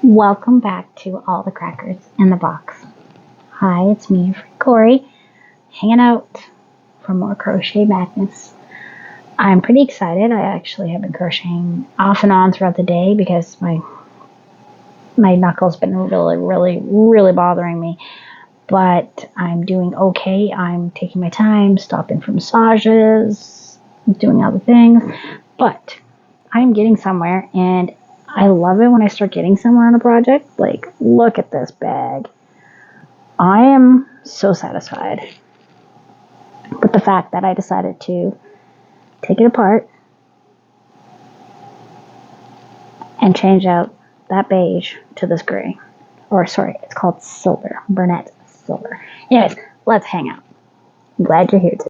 Welcome back to All the Crackers in the Box. Hi, it's me, Corey, hanging out for more Crochet Madness. I'm pretty excited. I actually have been crocheting off and on throughout the day because my knuckles been really bothering me. But I'm doing okay. I'm taking my time, stopping for massages, doing other things. But I'm getting somewhere, and I love it when I start getting somewhere on a project. Like, look at this bag. I am so satisfied with the fact that I decided to take it apart and change out that beige to this gray. Or, sorry, it's called silver. Burnett silver. Anyways, let's hang out. I'm glad you're here today.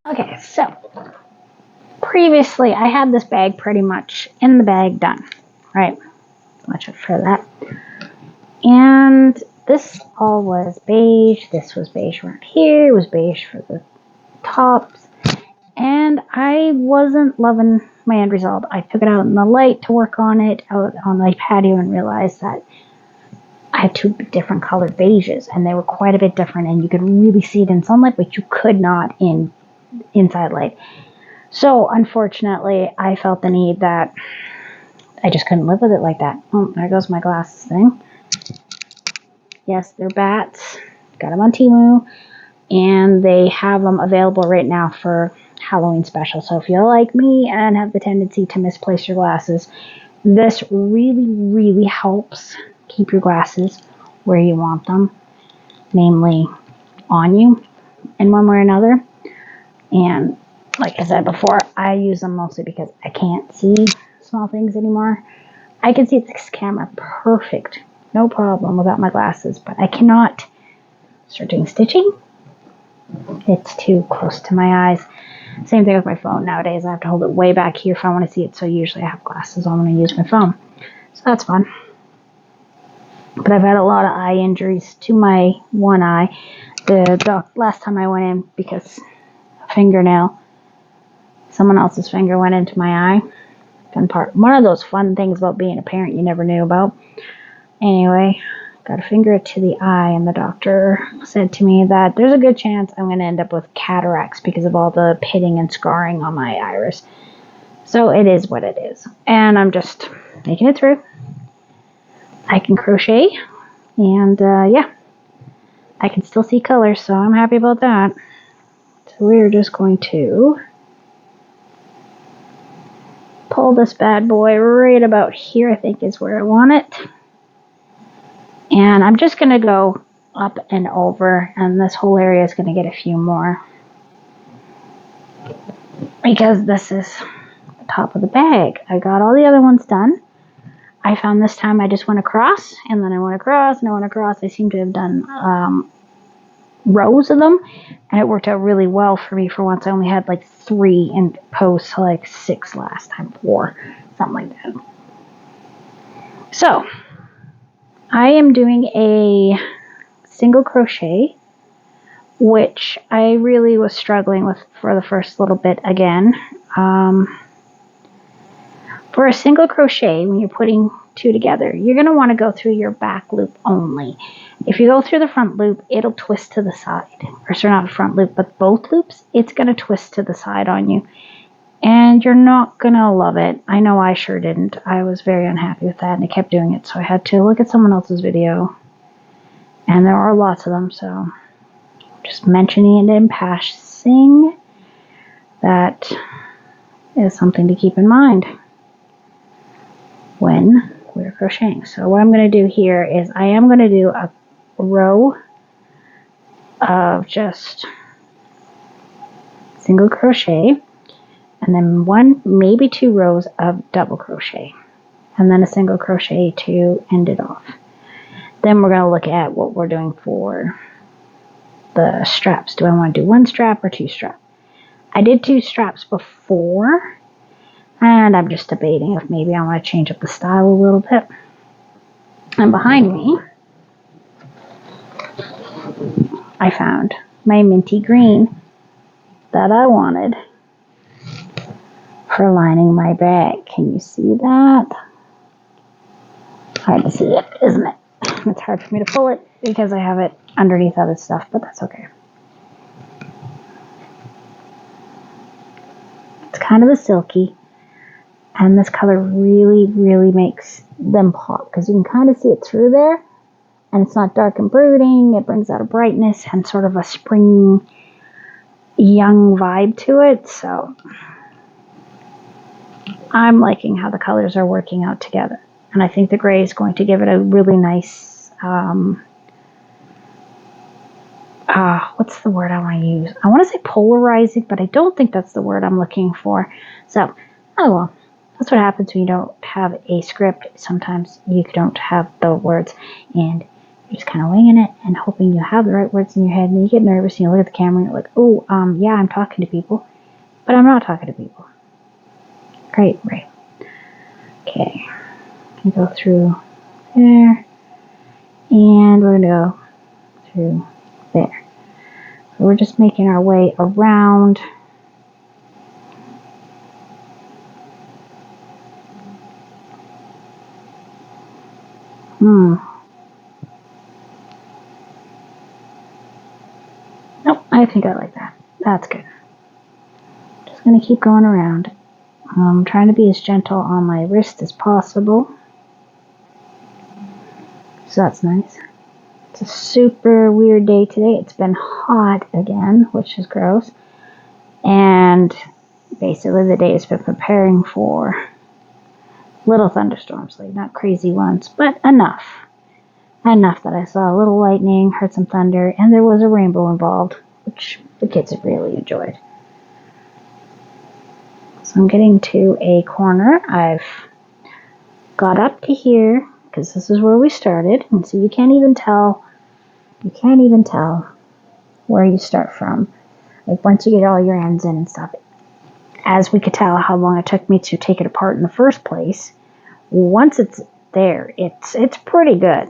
Okay, so previously I had this bag pretty much in the bag done, right? Watch out for that. And this all was beige. This was beige around here. It was beige for the tops. And I wasn't loving my end result. I took it out in the light to work on it out on my patio and realized that I had two different colored beiges and they were quite a bit different, and you could really see it in sunlight, but you could not in inside light. So unfortunately, I felt the need that I just couldn't live with it like that. Oh, there goes my glasses thing. Yes, they're bats. Got them on Temu, and they have them available right now for Halloween special. So if you're like me and have the tendency to misplace your glasses, this really helps keep your glasses where you want them, namely on you in one way or another. And like I said before, I use them mostly because I can't see small things anymore. I can see this camera perfect, no problem without my glasses, but I cannot start doing stitching. It's too close to my eyes. Same thing with my phone nowadays. I have to hold it way back here if I want to see it, so usually I have glasses on when I use my phone. So that's fun. But I've had a lot of eye injuries to my one eye. The last time I went in because a fingernail, someone else's finger went into my eye. One of those fun things about being a parent you never knew about. Anyway, got a finger to the eye, and the doctor said to me that there's a good chance I'm going to end up with cataracts because of all the pitting and scarring on my iris. So it is what it is. And I'm just making it through. I can crochet, and yeah, I can still see colors, so I'm happy about that. So we're just going to pull this bad boy right about here, I think is where I want it. And I'm just going to go up and over, and this whole area is going to get a few more. Because this is the top of the bag. I got all the other ones done. I found this time I just went across, and then I went across, and I went across. I seem to have done rows of them, and it worked out really well for me for once. I only had like 3 in post to like 6 last time, 4, something like that. So I am doing a single crochet, which I really was struggling with for the first little bit again. For a single crochet, when you're putting 2 together, you're going to want to go through your back loop only. If you go through the front loop, it'll twist to the side. Or sorry, not the front loop, but both loops, it's going to twist to the side on you. And you're not going to love it. I know I sure didn't. I was very unhappy with that, and I kept doing it. So I had to look at someone else's video. And there are lots of them, so just mentioning it in passing, that is something to keep in mind when we're crocheting. So what I'm going to do here is I am going to do a row of just single crochet, and then 1, maybe 2 rows of double crochet, and then a single crochet to end it off. Then we're going to look at what we're doing for the straps. Do I want to do 1 strap or 2 straps? I did 2 straps before, and I'm just debating if maybe I want to change up the style a little bit. And behind me, I found my minty green that I wanted for lining my bag. Can you see that? Hard to see it, isn't it? It's hard for me to pull it because I have it underneath other stuff, but that's okay. It's kind of a silky, and this color really, really makes them pop because you can kind of see it through there, and it's not dark and brooding. It brings out a brightness and sort of a spring young vibe to it, so I'm liking how the colors are working out together. And I think the gray is going to give it a really nice, what's the word I want to use? I want to say polarizing, but I don't think that's the word I'm looking for. So, oh well, that's what happens when you don't have a script. Sometimes you don't have the words, and you're just kind of winging it and hoping you have the right words in your head, and then you get nervous and you look at the camera and you're like, oh, yeah, I'm talking to people, but I'm not talking to people. Great, right. Okay. Go through there, and we're going to go through there. So we're just making our way around. Nope, I think I like that. That's good. Just going to keep going around. I'm trying to be as gentle on my wrist as possible. So that's nice. It's a super weird day today. It's been hot again, which is gross. And basically the day has been preparing for little thunderstorms, like not crazy ones, but enough. Enough that I saw a little lightning, heard some thunder, and there was a rainbow involved, which the kids have really enjoyed. So I'm getting to a corner. I've got up to here, because this is where we started, and so you can't even tell where you start from. Like once you get all your ends in and stuff, as we could tell how long it took me to take it apart in the first place, once it's there, it's pretty good.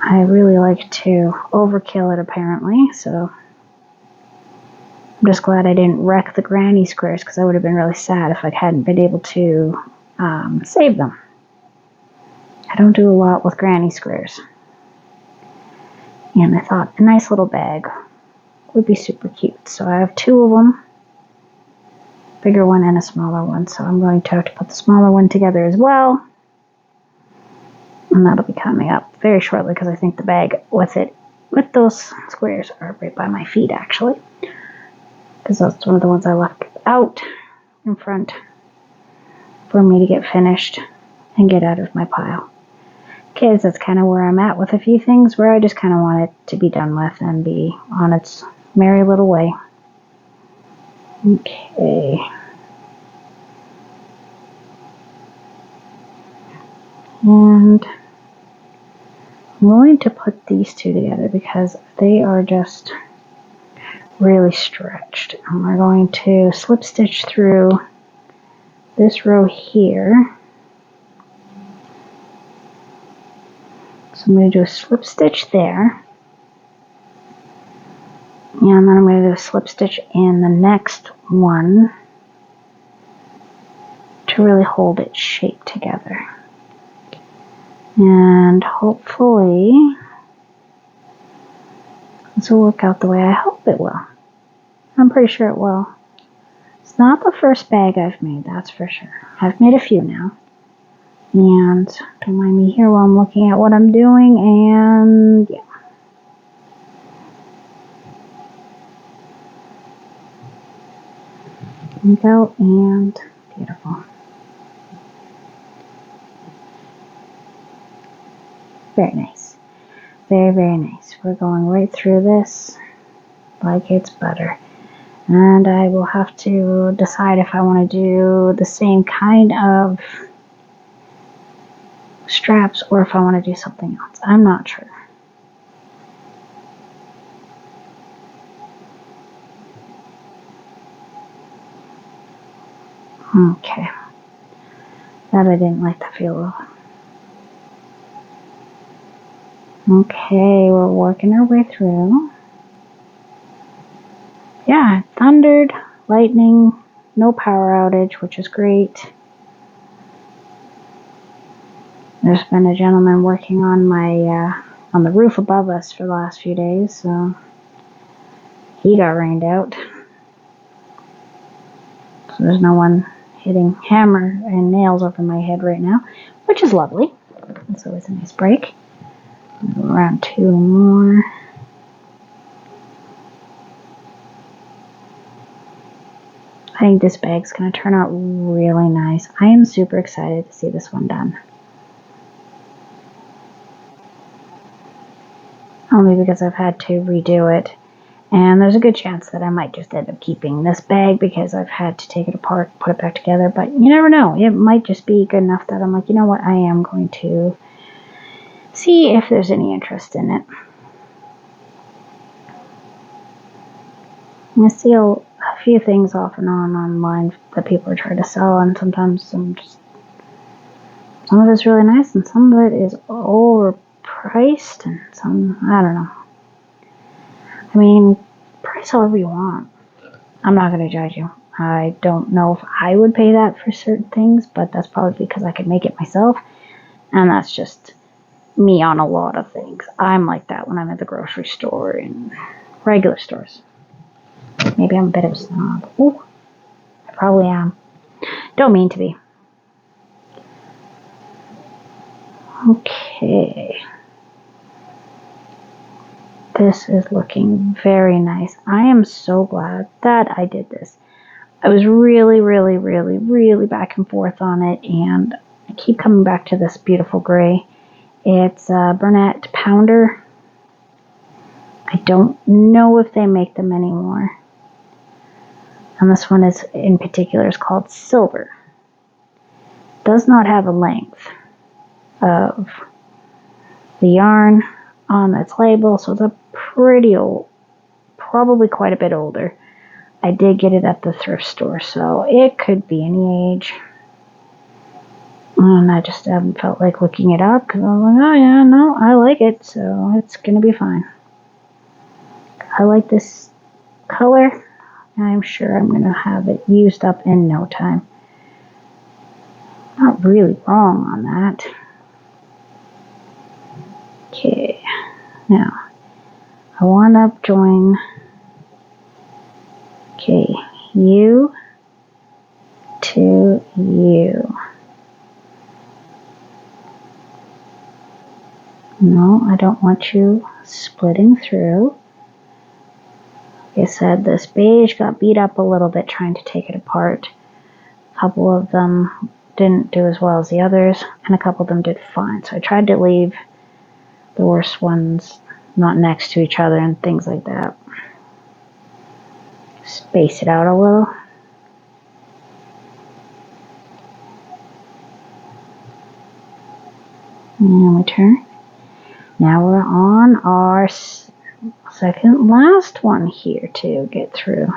I really like to overkill it apparently, so I'm just glad I didn't wreck the granny squares because I would have been really sad if I hadn't been able to save them. I don't do a lot with granny squares. And I thought a nice little bag would be super cute. So I have 2 of them, bigger one and a smaller one. So I'm going to have to put the smaller one together as well. And that'll be coming up very shortly because I think the bag with those squares are right by my feet actually. Because that's one of the ones I left out in front for me to get finished and get out of my pile. Okay, so that's kind of where I'm at with a few things where I just kind of want it to be done with and be on its merry little way. Okay. And I'm going to put these 2 together because they are just really stretched. And we're going to slip stitch through this row here. So I'm going to do a slip stitch there. And then I'm going to do a slip stitch in the next one to really hold its shape together. And hopefully this will work out the way I hope it will. I'm pretty sure it will. It's not the first bag I've made, that's for sure. I've made a few now. And don't mind me here while I'm looking at what I'm doing, and yeah. There we go, and beautiful. Very nice. Very, very nice. We're going right through this like it's butter. And I will have to decide if I want to do the same kind of straps or if I want to do something else. I'm not sure. Okay. That I didn't like the feel of. Okay, we're working our way through. Yeah, thundered, lightning, no power outage, which is great. There's been a gentleman working on my on the roof above us for the last few days, so he got rained out. So there's no one hitting hammer and nails over my head right now, which is lovely. It's always a nice break. Around 2 more. I think this bag's going to turn out really nice. I am super excited to see this one done. Only because I've had to redo it. And there's a good chance that I might just end up keeping this bag because I've had to take it apart, put it back together. But you never know. It might just be good enough that I'm like, you know what, I am going to see if there's any interest in it. I see a few things off and on online that people are trying to sell, and sometimes some of it's really nice and some of it is overpriced and some, I don't know. I mean, price however you want. I'm not going to judge you. I don't know if I would pay that for certain things, but that's probably because I could make it myself, and that's just me on a lot of things. I'm like that when I'm at the grocery store and regular stores. Maybe I'm a bit of a snob. Ooh, I probably am. Don't mean to be. Okay. This is looking very nice. I am so glad that I did this. I was really, really, really, really back and forth on it, and I keep coming back to this beautiful gray. It's Bernat Pounder. I don't know if they make them anymore. And this one is, in particular, is called Silver. Does not have a length of the yarn on its label, so it's a pretty old, probably quite a bit older. I did get it at the thrift store, so it could be any age. And I just haven't felt like looking it up because I was like, oh yeah, no, I like it, so it's gonna be fine. I like this color. I'm sure I'm gonna have it used up in no time. Not really wrong on that. Okay, now I want to join. Okay, you to you. No, I don't want you splitting through. Like I said, this beige got beat up a little bit trying to take it apart. A couple of them didn't do as well as the others, and a couple of them did fine. So I tried to leave the worst ones not next to each other and things like that. Space it out a little. And we turn. Now we're on our second last one here to get through,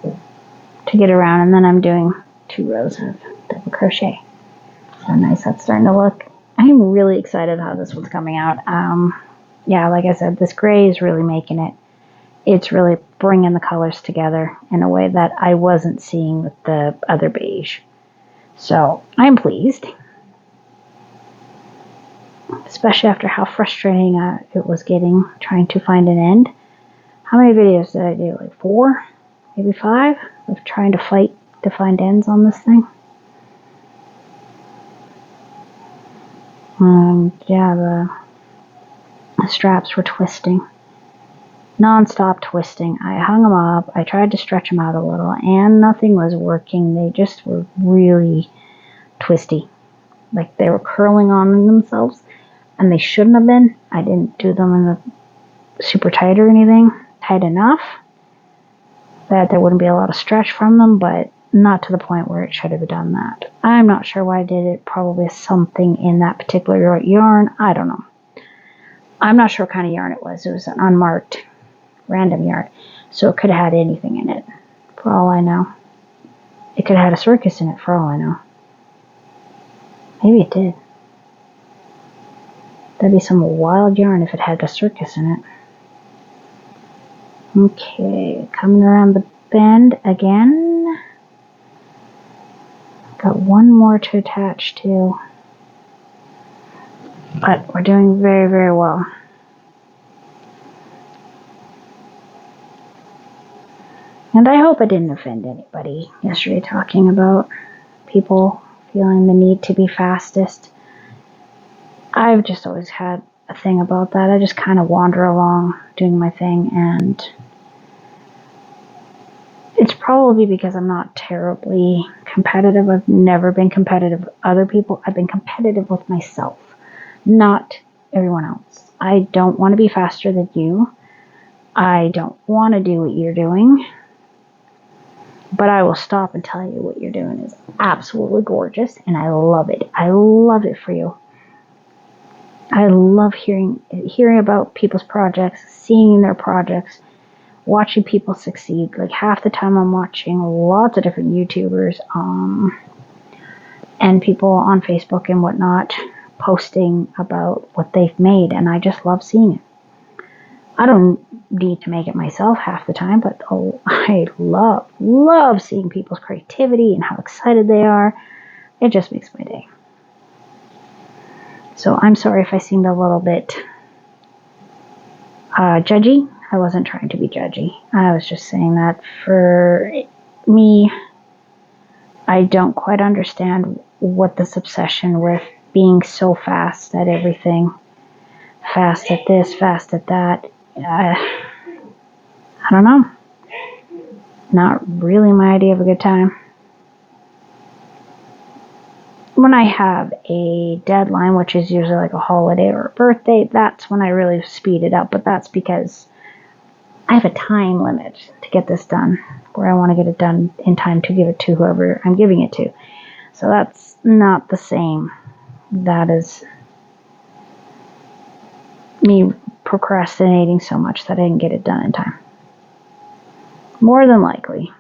to get around, and then I'm doing 2 rows of double crochet. So nice that's starting to look. I'm really excited how this one's coming out. Yeah, like I said, this gray is really making it. It's really bringing the colors together in a way that I wasn't seeing with the other beige. So I'm pleased. Especially after how frustrating it was getting trying to find an end. How many videos did I do? Like 4? Maybe 5? Of trying to fight to find ends on this thing. Yeah, the straps were twisting. Non-stop twisting. I hung them up. I tried to stretch them out a little, and nothing was working. They just were really twisty. Like they were curling on themselves, and they shouldn't have been. I didn't do them in the super tight or anything. Tight enough. that there wouldn't be a lot of stretch from them, but not to the point where it should have done that. I'm not sure why I did it. Probably something in that particular yarn. I don't know. I'm not sure what kind of yarn it was. It was an unmarked random yarn. So it could have had anything in it, for all I know. It could have had a circus in it, for all I know. Maybe it did. That'd be some wild yarn if it had a circus in it. Okay, coming around the bend again. Got one more to attach to. But we're doing very, very well. And I hope I didn't offend anybody yesterday talking about people feeling the need to be fastest. I've just always had a thing about that. I just kind of wander along doing my thing, and it's probably because I'm not terribly competitive. I've never been competitive with other people. I've been competitive with myself, not everyone else. I don't want to be faster than you. I don't want to do what you're doing. But I will stop and tell you what you're doing is absolutely gorgeous, and I love it. I love it for you. I love hearing about people's projects, seeing their projects, watching people succeed. Like half the time I'm watching lots of different YouTubers and people on Facebook and whatnot posting about what they've made, and I just love seeing it. I don't need to make it myself half the time, but I love seeing people's creativity and how excited they are. It just makes my day. So I'm sorry if I seemed a little bit judgy. I wasn't trying to be judgy. I was just saying that for me, I don't quite understand what this obsession with being so fast at everything, fast at this, fast at that. I don't know. Not really my idea of a good time. When I have a deadline, which is usually like a holiday or a birthday, that's when I really speed it up. But that's because I have a time limit to get this done, where I want to get it done in time to give it to whoever I'm giving it to. So that's not the same. That is me procrastinating so much that I didn't get it done in time. More than likely.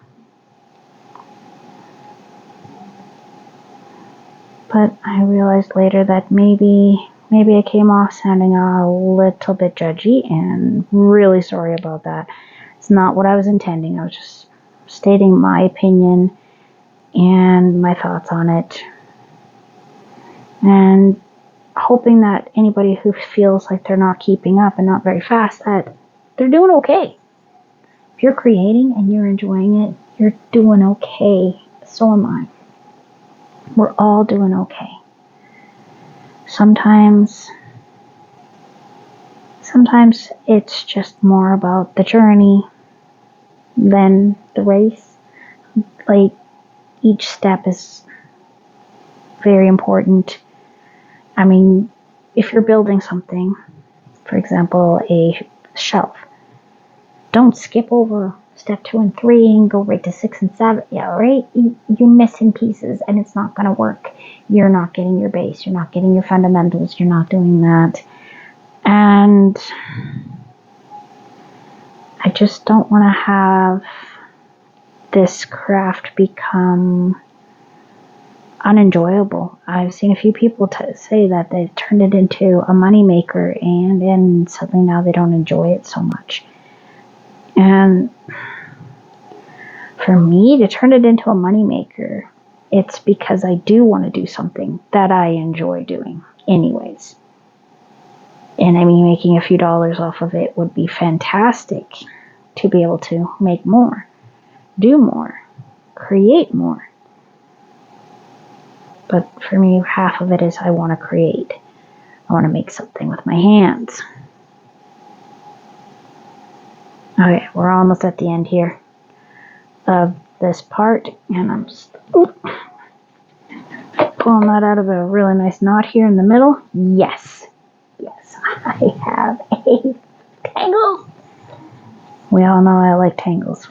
But I realized later that maybe I came off sounding a little bit judgy, and really sorry about that. It's not what I was intending. I was just stating my opinion and my thoughts on it, and hoping that anybody who feels like they're not keeping up and not very fast, that they're doing okay. If you're creating and you're enjoying it, you're doing okay. So am I. We're all doing okay. Sometimes it's just more about the journey than the race. Like, each step is very important. I mean, if you're building something, for example, a shelf, don't skip over step 2 and 3 and go right to 6 and 7. Yeah, right? You're missing pieces and it's not going to work. You're not getting your base. You're not getting your fundamentals. You're not doing that. And I just don't want to have this craft become unenjoyable. I've seen a few people say that they've turned it into a moneymaker, and then suddenly now they don't enjoy it so much. And for me to turn it into a moneymaker, it's because I do want to do something that I enjoy doing anyways. And I mean, making a few dollars off of it would be fantastic to be able to make more, do more, create more. But for me, half of it is I want to create. I want to make something with my hands. Okay, we're almost at the end here of this part, and I'm just pulling that out of a really nice knot here in the middle. Yes, I have a tangle. We all know I like tangles.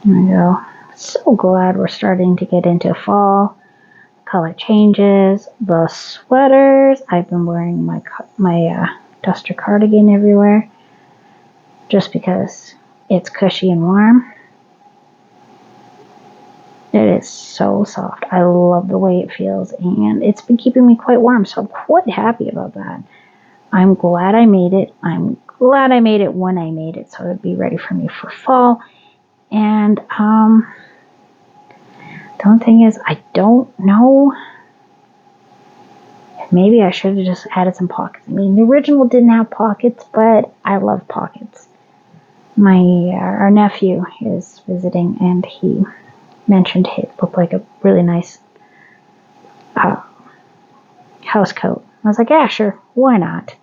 There we go. So glad we're starting to get into fall. Color changes. The sweaters. I've been wearing my duster cardigan everywhere just because it's cushy and warm. It is so soft. I love the way it feels, and it's been keeping me quite warm, so I'm quite happy about that. I'm glad I made it. I'm glad I made it when I made it, so it'd be ready for me for fall. And the only thing is, I don't know. Maybe I should have just added some pockets. I mean, the original didn't have pockets, but I love pockets. Our nephew is visiting, and he mentioned it looked like a really nice house coat. I was like, yeah, sure, why not?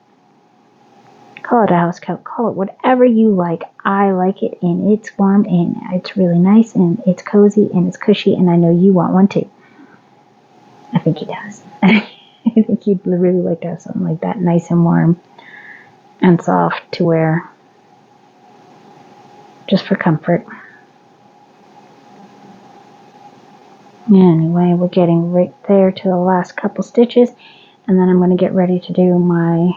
Call it a house coat, call it whatever you like. I like it, and it's warm, and it's really nice, and it's cozy, and it's cushy, and I know you want one too. I think he does. I think he'd really like to have something like that, nice and warm and soft to wear, just for comfort. Anyway, we're getting right there to the last couple stitches, and then I'm going to get ready to do my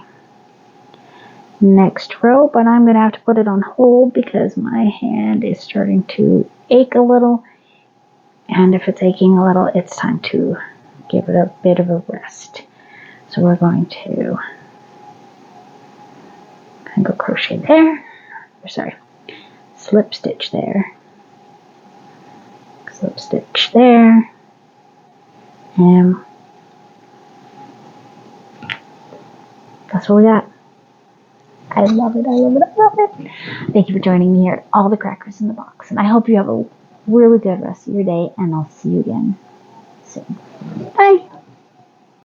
next row, but I'm going to have to put it on hold because my hand is starting to ache a little, and if it's aching a little, it's time to give it a bit of a rest. So we're going to single crochet there, slip stitch there, slip stitch there, and that's what we got. I love it, I love it, I love it. Thank you for joining me here at All the Crackers in the Box, and I hope you have a really good rest of your day, and I'll see you again